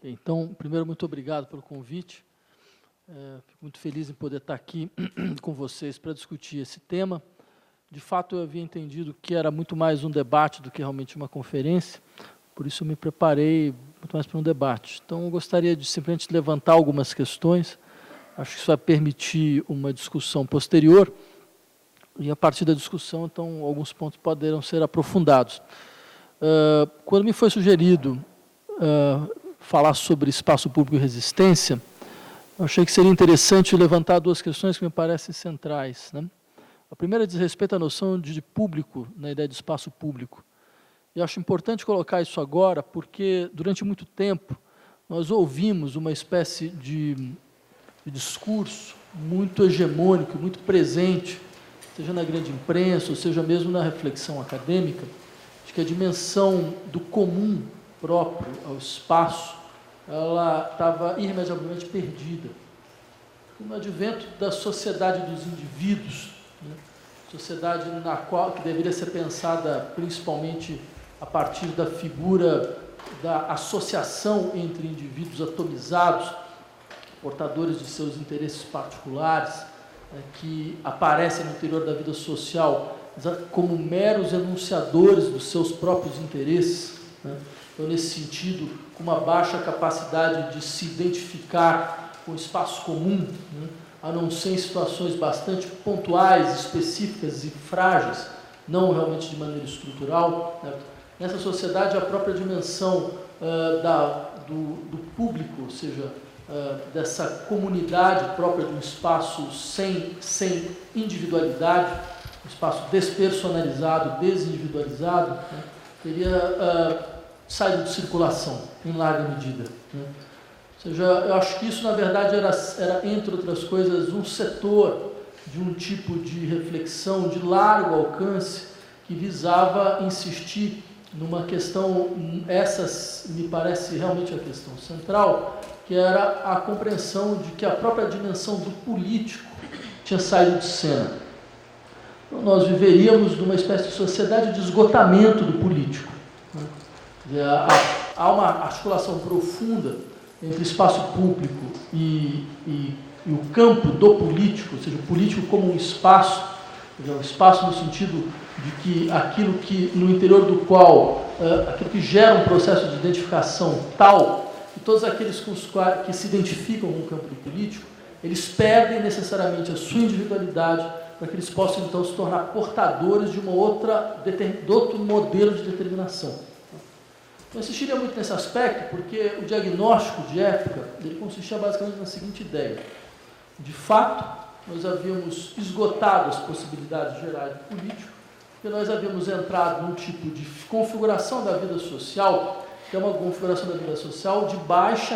Então, primeiro, muito obrigado pelo convite. Fico muito feliz em poder estar aqui com vocês para discutir esse tema. De fato, eu havia entendido que era muito mais um debate do que realmente uma conferência, por isso eu me preparei muito mais para um debate. Então, eu gostaria de simplesmente levantar algumas questões, acho que isso vai permitir uma discussão posterior, e a partir da discussão, então, alguns pontos poderão ser aprofundados. Quando me foi sugerido falar sobre espaço público e resistência, eu achei que seria interessante levantar duas questões que me parecem centrais, né? A primeira diz respeito à noção de público, na ideia de espaço público. E acho importante colocar isso agora, porque durante muito tempo nós ouvimos uma espécie de discurso muito hegemônico, muito presente, seja na grande imprensa, ou seja mesmo na reflexão acadêmica, de que a dimensão do comum próprio ao espaço, ela estava irremediavelmente perdida. No advento da sociedade dos indivíduos, né, sociedade na qual que deveria ser pensada principalmente a partir da figura da associação entre indivíduos atomizados, portadores de seus interesses particulares, né, que aparecem no interior da vida social como meros enunciadores dos seus próprios interesses, né? Então, nesse sentido, com uma baixa capacidade de se identificar com o espaço comum, né, a não ser em situações bastante pontuais, específicas e frágeis, não realmente de maneira estrutural, né? Nessa sociedade, a própria dimensão do público, ou seja, dessa comunidade própria de um espaço sem individualidade, um espaço despersonalizado, desindividualizado, né, teria saído de circulação, em larga medida, né? Ou seja, eu acho que isso, na verdade, era, entre outras coisas, um setor de um tipo de reflexão de largo alcance que visava insistir numa questão, essa me parece realmente a questão central, que era a compreensão de que a própria dimensão do político tinha saído de cena. Então, nós viveríamos numa espécie de sociedade de esgotamento do político, né? Há uma articulação profunda entre espaço público e o campo do político, ou seja, o político como um espaço no sentido de que aquilo que, no interior do qual, aquilo que gera um processo de identificação tal, que todos aqueles que se identificam com o campo do político, eles perdem necessariamente a sua individualidade para que eles possam, então, se tornar portadores de outro modelo de determinação. Eu insistiria muito nesse aspecto, porque o diagnóstico de época, ele consistia basicamente na seguinte ideia. De fato, nós havíamos esgotado as possibilidades gerais do político, porque nós havíamos entrado num tipo de configuração da vida social, que é uma configuração da vida social de baixa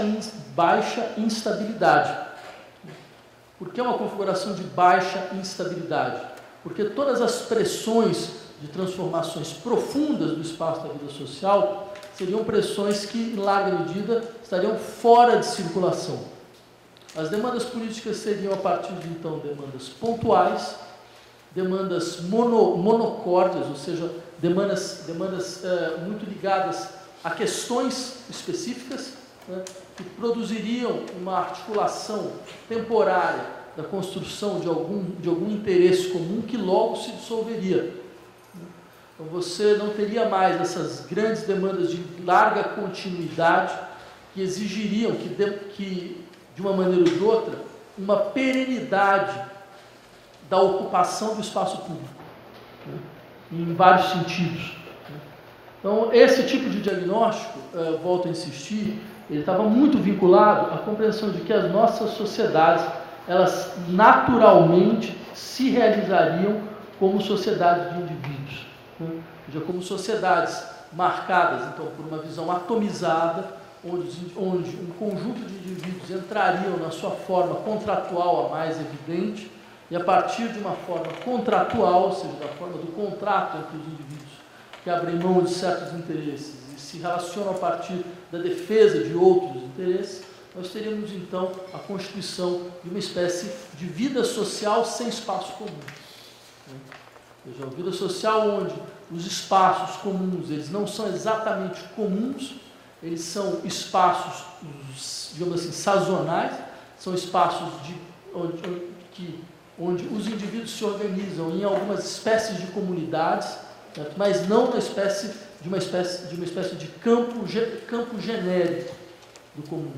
instabilidade. Por que uma configuração de baixa instabilidade? Porque todas as pressões de transformações profundas do espaço da vida social seriam pressões que, em larga medida, estariam fora de circulação. As demandas políticas seriam, a partir de então, demandas pontuais, demandas monocórdias, ou seja, demandas muito ligadas a questões específicas, né, que produziriam uma articulação temporária da construção de algum interesse comum que logo se dissolveria. Então, você não teria mais essas grandes demandas de larga continuidade que exigiriam que de uma maneira ou de outra, uma perenidade da ocupação do espaço público, né, em vários sentidos. Então, esse tipo de diagnóstico, volto a insistir, ele estava muito vinculado à compreensão de que as nossas sociedades, elas naturalmente se realizariam como sociedades de indivíduos, né? Ou seja, como sociedades marcadas, então, por uma visão atomizada, onde um conjunto de indivíduos entrariam na sua forma contratual a mais evidente, e a partir de uma forma contratual, ou seja, da forma do contrato entre os indivíduos, que abrem mão de certos interesses e se relacionam a partir da defesa de outros interesses, nós teríamos, então, a constituição de uma espécie de vida social sem espaço comum. Ou seja, uma vida social onde os espaços comuns, eles não são exatamente comuns, eles são espaços, digamos assim, sazonais, são espaços onde os indivíduos se organizam em algumas espécies de comunidades, certo? Mas não de uma espécie de campo genérico do comum.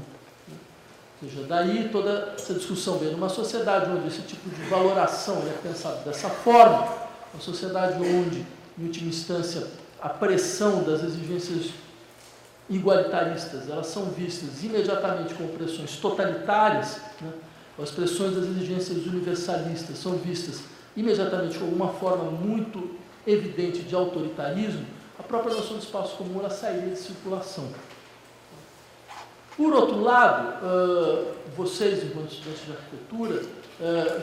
Ou seja, daí toda essa discussão vem numa sociedade onde esse tipo de valoração é pensado dessa forma, uma sociedade onde, em última instância, a pressão das exigências igualitaristas, elas são vistas imediatamente como pressões totalitárias, né? As pressões das exigências universalistas são vistas imediatamente como uma forma muito evidente de autoritarismo, a própria noção de espaço comum ela sairia de circulação. Por outro lado, vocês, enquanto estudantes de arquitetura,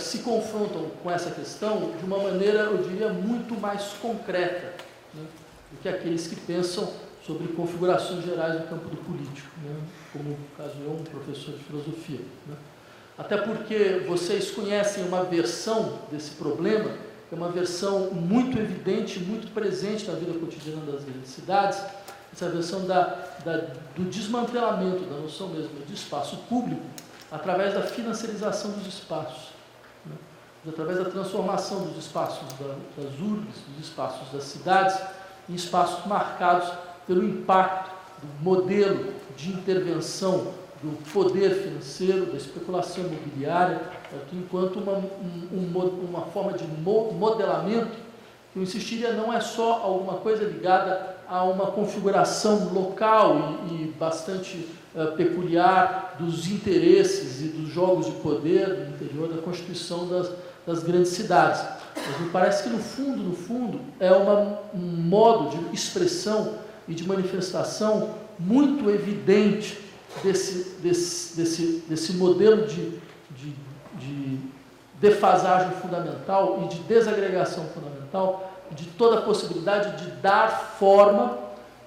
se confrontam com essa questão de uma maneira, eu diria, muito mais concreta, né, do que aqueles que pensam sobre configurações gerais no campo do político, né, como, no caso eu, um professor de filosofia. Né. Até porque vocês conhecem uma versão desse problema, que é uma versão muito evidente, muito presente na vida cotidiana das grandes cidades, essa versão do desmantelamento da noção mesmo de espaço público através da financiarização dos espaços, né? Através da transformação dos espaços das urbes, dos espaços das cidades, em espaços marcados pelo impacto do modelo de intervenção do poder financeiro, da especulação imobiliária, enquanto uma forma de modelamento que eu insistiria não é só alguma coisa ligada a uma configuração local e bastante peculiar dos interesses e dos jogos de poder no interior da constituição das grandes cidades. Mas me parece que, no fundo, é um modo de expressão e de manifestação muito evidente desse modelo de defasagem fundamental e de desagregação fundamental, de toda a possibilidade de dar forma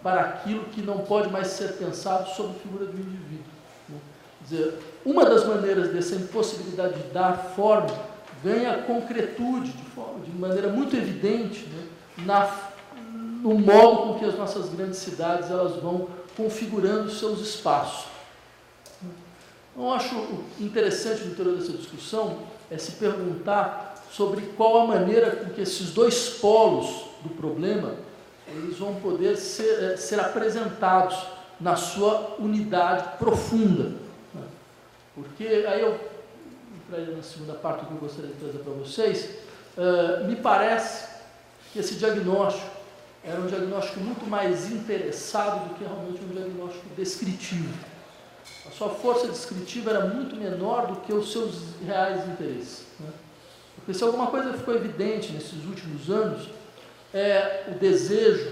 para aquilo que não pode mais ser pensado sob a figura do indivíduo. Quer dizer, uma das maneiras dessa impossibilidade de dar forma ganha concretude, de maneira muito evidente, né, no modo com que as nossas grandes cidades elas vão configurando seus espaços. Eu acho interessante no interior dessa discussão é se perguntar sobre qual a maneira com que esses dois polos do problema eles vão poder ser apresentados na sua unidade profunda. Porque aí eu entraria na segunda parte que eu gostaria de trazer para vocês, me parece que esse diagnóstico era um diagnóstico muito mais interessado do que realmente um diagnóstico descritivo. A sua força descritiva era muito menor do que os seus reais interesses. Né? Porque se alguma coisa ficou evidente nesses últimos anos, é o desejo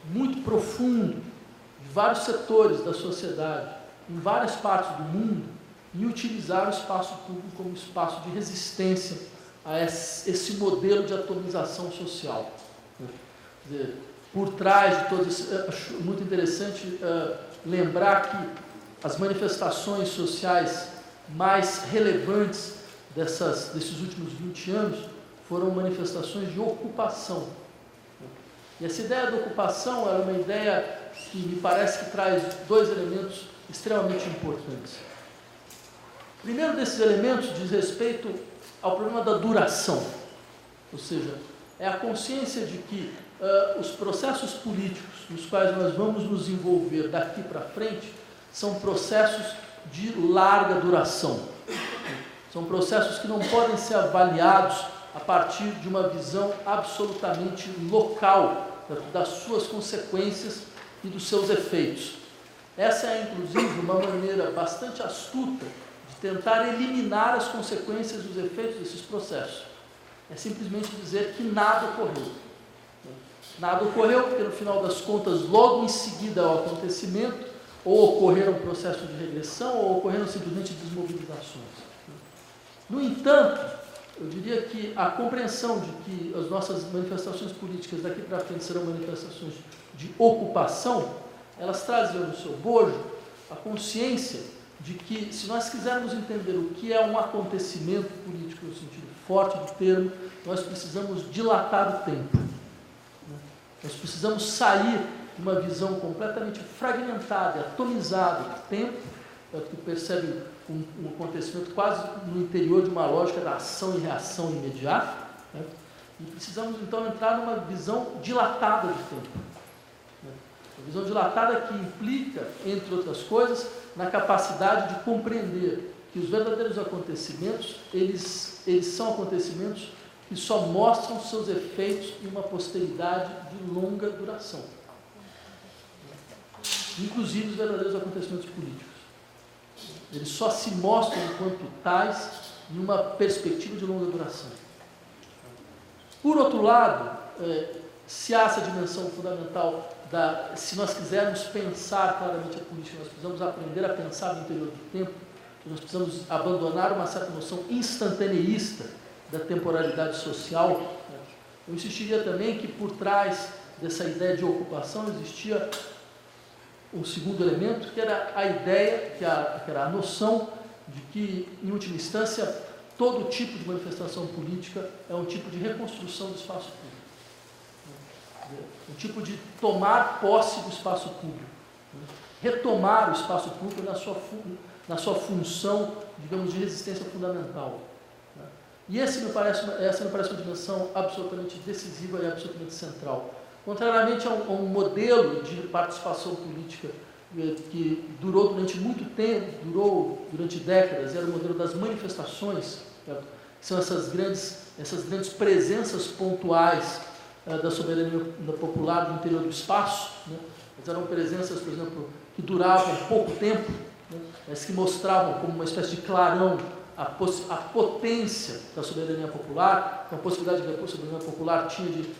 muito profundo de vários setores da sociedade, em várias partes do mundo, em utilizar o espaço público como espaço de resistência a esse modelo de atomização social. Né? Quer dizer, por trás de todo isso, acho muito interessante lembrar que as manifestações sociais mais relevantes desses últimos 20 anos foram manifestações de ocupação. E essa ideia da ocupação era uma ideia que me parece que traz dois elementos extremamente importantes. O primeiro desses elementos diz respeito ao problema da duração, ou seja, é a consciência de que os processos políticos nos quais nós vamos nos envolver daqui para frente são processos de larga duração. São processos que não podem ser avaliados a partir de uma visão absolutamente local das suas consequências e dos seus efeitos. Essa é, inclusive, uma maneira bastante astuta de tentar eliminar as consequências e os efeitos desses processos. É simplesmente dizer que nada ocorreu. Nada ocorreu porque, no final das contas, logo em seguida ao acontecimento, ou ocorreram processos de regressão, ou ocorreram simplesmente desmobilizações. No entanto, eu diria que a compreensão de que as nossas manifestações políticas daqui para frente serão manifestações de ocupação, elas trazem no seu bojo a consciência de que, se nós quisermos entender o que é um acontecimento político no sentido forte do termo, nós precisamos dilatar o tempo. Nós precisamos sair uma visão completamente fragmentada, atomizada do tempo, que percebe um acontecimento quase no interior de uma lógica da ação e reação imediata, né? E precisamos, então, entrar numa visão dilatada do tempo. Né? Uma visão dilatada que implica, entre outras coisas, na capacidade de compreender que os verdadeiros acontecimentos, eles são acontecimentos que só mostram seus efeitos em uma posteridade de longa duração. Inclusive os verdadeiros acontecimentos políticos. Eles só se mostram enquanto tais em uma perspectiva de longa duração. Por outro lado, se há essa dimensão fundamental, se nós quisermos pensar claramente a política, nós precisamos aprender a pensar no interior do tempo, nós precisamos abandonar uma certa noção instantaneísta da temporalidade social. Eu insistiria também que por trás dessa ideia de ocupação existia um segundo elemento, que era a ideia, que era a noção de que, em última instância, todo tipo de manifestação política é um tipo de reconstrução do espaço público. Um tipo de tomar posse do espaço público. Retomar o espaço público na sua função, digamos, de resistência fundamental. E essa me parece uma dimensão absolutamente decisiva e absolutamente central. Contrariamente a um modelo de participação política que durou durante muito tempo, durou durante décadas, era o modelo das manifestações, que são essas grandes presenças pontuais da soberania popular no interior do espaço, né? Elas eram presenças, por exemplo, que duravam pouco tempo, né? Mas que mostravam como uma espécie de clarão a potência da soberania popular, a possibilidade que a soberania popular tinha de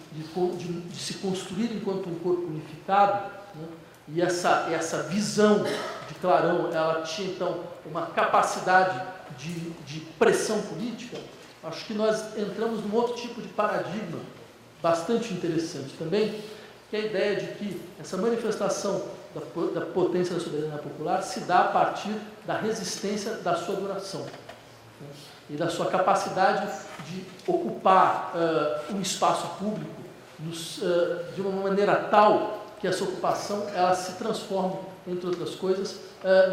se construir enquanto um corpo unificado, né? E essa visão de clarão, ela tinha então uma capacidade de pressão política. Acho que nós entramos num outro tipo de paradigma bastante interessante também, que é a ideia de que essa manifestação da potência da soberania popular se dá a partir da resistência da sua duração, né? E da sua capacidade de ocupar um espaço público de uma maneira tal que essa ocupação ela se transforme, entre outras coisas,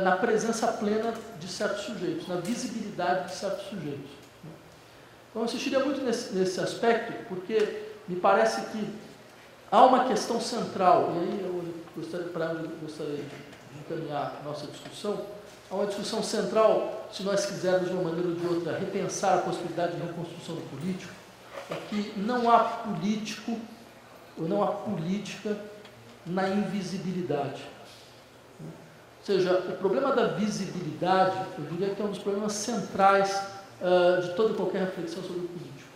na presença plena de certos sujeitos, na visibilidade de certos sujeitos. Então, eu insistiria muito nesse aspecto, porque me parece que há uma questão central, e aí eu gostaria de encaminhar a nossa discussão. Há uma discussão central, se nós quisermos de uma maneira ou de outra repensar a possibilidade de reconstrução do político, é que não há político ou não há política na invisibilidade. Ou seja, o problema da visibilidade, eu diria que é um dos problemas centrais de toda e qualquer reflexão sobre o político.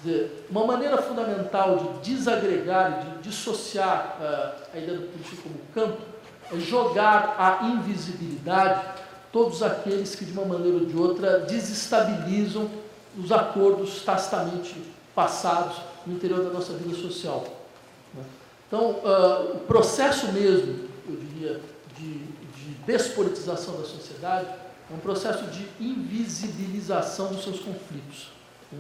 Quer dizer, uma maneira fundamental de desagregar e de dissociar a ideia do político como campo é jogar à invisibilidade todos aqueles que, de uma maneira ou de outra, desestabilizam os acordos tacitamente passados no interior da nossa vida social. Então, o processo mesmo, eu diria, de despolitização da sociedade é um processo de invisibilização dos seus conflitos, né?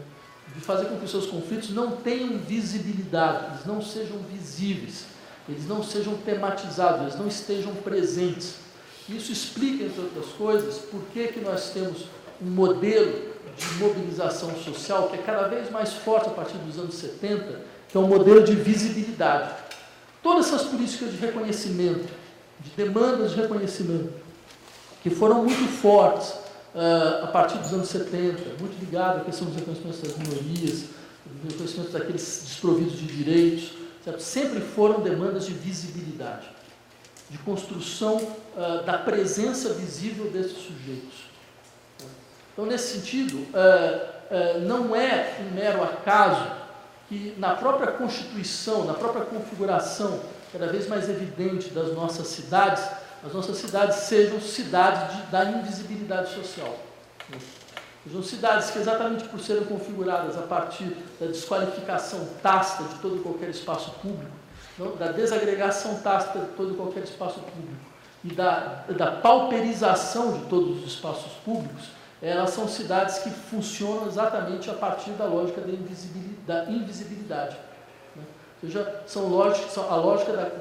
De fazer com que os seus conflitos não tenham visibilidade, eles não sejam visíveis, eles não sejam tematizados, eles não estejam presentes. Isso explica, entre outras coisas, por que nós temos um modelo de mobilização social que é cada vez mais forte a partir dos anos 70, que é um modelo de visibilidade. Todas essas políticas de reconhecimento, de demandas de reconhecimento, que foram muito fortes a partir dos anos 70, muito ligadas à questão dos reconhecimentos das minorias, do reconhecimento daqueles desprovidos de direitos, certo? Sempre foram demandas de visibilidade, de construção da presença visível desses sujeitos. Então, nesse sentido, não é um mero acaso que na própria constituição, na própria configuração cada vez mais evidente das nossas cidades, as nossas cidades sejam cidades da invisibilidade social. Sejam cidades que, exatamente por serem configuradas a partir da desqualificação tácita de todo e qualquer espaço público, da desagregação tácita de todo e qualquer espaço público e da pauperização de todos os espaços públicos, elas são cidades que funcionam exatamente a partir da lógica da invisibilidade. Ou seja, são a lógica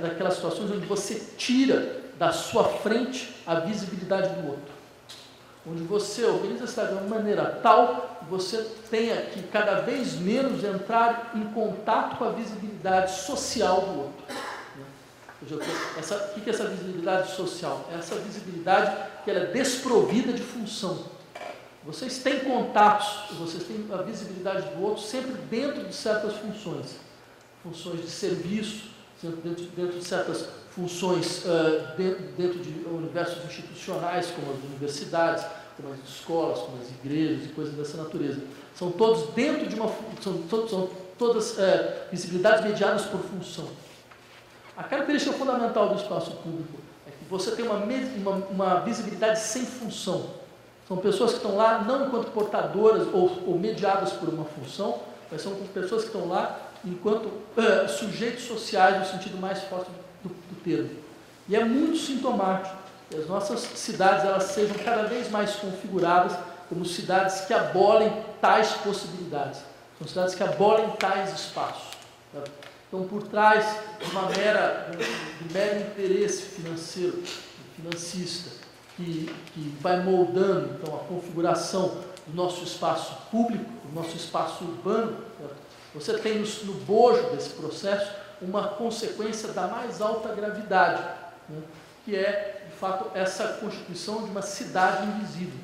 daquelas situações onde você tira da sua frente a visibilidade do outro. Onde você organiza a cidade de uma maneira tal que você tenha que cada vez menos entrar em contato com a visibilidade social do outro. Ou seja, o que é essa visibilidade social? É essa visibilidade que ela é desprovida de função. Vocês têm contatos, vocês têm a visibilidade do outro sempre dentro de certas funções. Funções de serviço, dentro de certas funções, dentro de universos institucionais, como as universidades, como as escolas, como as igrejas e coisas dessa natureza. São todos dentro de uma... São todas visibilidades mediadas por função. A característica fundamental do espaço público é que você tem uma visibilidade sem função. São pessoas que estão lá não enquanto portadoras ou mediadas por uma função, mas são pessoas que estão lá enquanto sujeitos sociais, no sentido mais forte do termo. E é muito sintomático que as nossas cidades elas sejam cada vez mais configuradas como cidades que abolem tais possibilidades. São cidades que abolem tais espaços. Tá? Então, por trás de do mero interesse financeiro, financista, que vai moldando então, a configuração do nosso espaço público, do nosso espaço urbano, tá? Você tem no bojo desse processo uma consequência da mais alta gravidade, né? Que é, de fato, essa constituição de uma cidade invisível.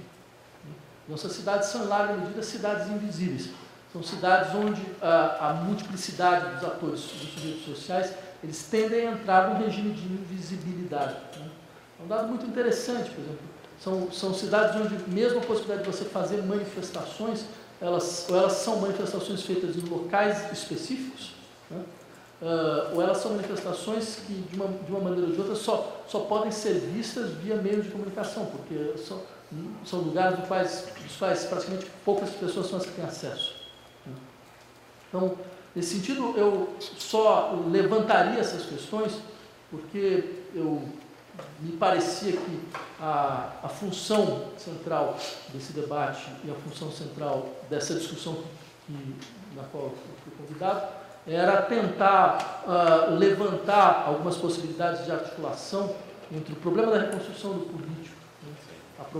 Nossas cidades são, em larga medida, cidades invisíveis. São cidades onde a multiplicidade dos atores, dos sujeitos sociais, eles tendem a entrar no regime de invisibilidade. Né? É um dado muito interessante, por exemplo. São cidades onde, mesmo a possibilidade de você fazer manifestações, elas são manifestações feitas em locais específicos, né? Ou elas são manifestações que, de uma maneira ou de outra, só podem ser vistas via meios de comunicação, porque são lugares dos quais praticamente poucas pessoas são as que têm acesso. Então, nesse sentido, eu só levantaria essas questões porque me parecia que a função central desse debate e a função central dessa discussão na qual eu fui convidado era tentar levantar algumas possibilidades de articulação entre o problema da reconstrução do político,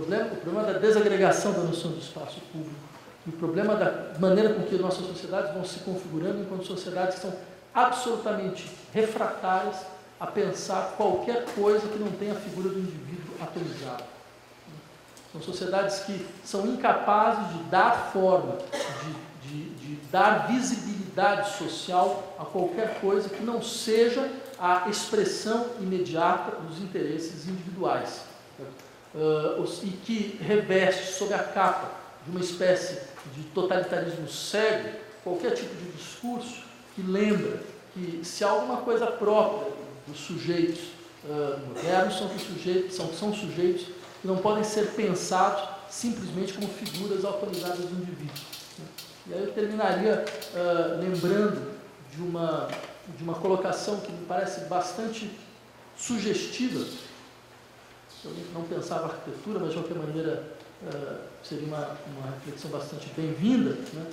né? o problema da desagregação da noção do espaço público, e o problema da maneira com que nossas sociedades vão se configurando enquanto sociedades que são absolutamente refratárias a pensar qualquer coisa que não tenha a figura do indivíduo atomizado. São sociedades que são incapazes de dar forma, de dar visibilidade social a qualquer coisa que não seja a expressão imediata dos interesses individuais. E que reveste sob a capa de uma espécie de totalitarismo cego qualquer tipo de discurso que lembra que se há alguma coisa própria dos sujeitos modernos, são sujeitos que não podem ser pensados simplesmente como figuras autorizadas do indivíduo. E aí eu terminaria lembrando de uma colocação que me parece bastante sugestiva. Eu não pensava arquitetura, mas de qualquer maneira seria uma reflexão bastante bem-vinda, né?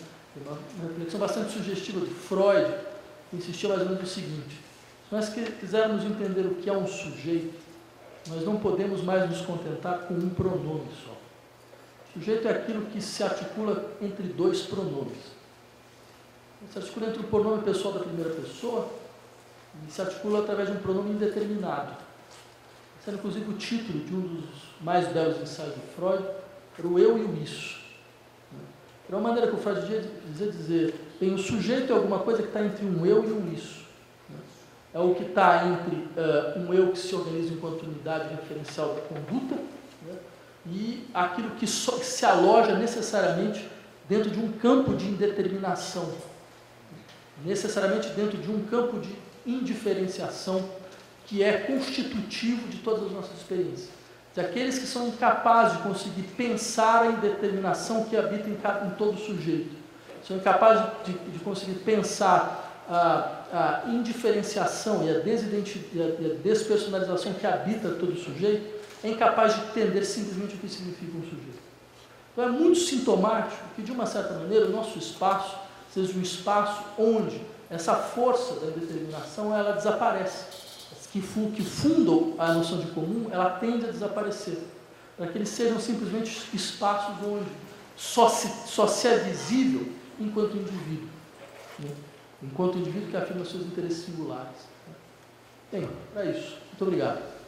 Uma reflexão bastante sugestiva de Freud, que insistia mais ou menos no seguinte: se nós quisermos entender o que é um sujeito, nós não podemos mais nos contentar com um pronome só. Sujeito é aquilo que se articula entre dois pronomes. Se articula entre o pronome pessoal da primeira pessoa e se articula através de um pronome indeterminado. Esse era, inclusive, o título de um dos mais belos ensaios de Freud, era o eu e o isso. Era uma maneira que o Freud dizia dizer, bem, o sujeito é alguma coisa que está entre um eu e um isso. É o que está entre um eu que se organiza enquanto unidade referencial da conduta, né, e aquilo que se aloja necessariamente dentro de um campo de indeterminação, necessariamente dentro de um campo de indiferenciação que é constitutivo de todas as nossas experiências. De aqueles que são incapazes de conseguir pensar a indeterminação que habita em todo sujeito, são incapazes de conseguir pensar a indiferenciação e a despersonalização que habita todo sujeito, é incapaz de entender simplesmente o que significa um sujeito. Então é muito sintomático que, de uma certa maneira, o nosso espaço seja um espaço onde essa força da indeterminação, ela desaparece. Que fundam a noção de comum, ela tende a desaparecer, para que eles sejam simplesmente espaços onde só se é visível enquanto indivíduo, né? Enquanto indivíduo que afirma seus interesses singulares. Bem, é isso. Muito obrigado.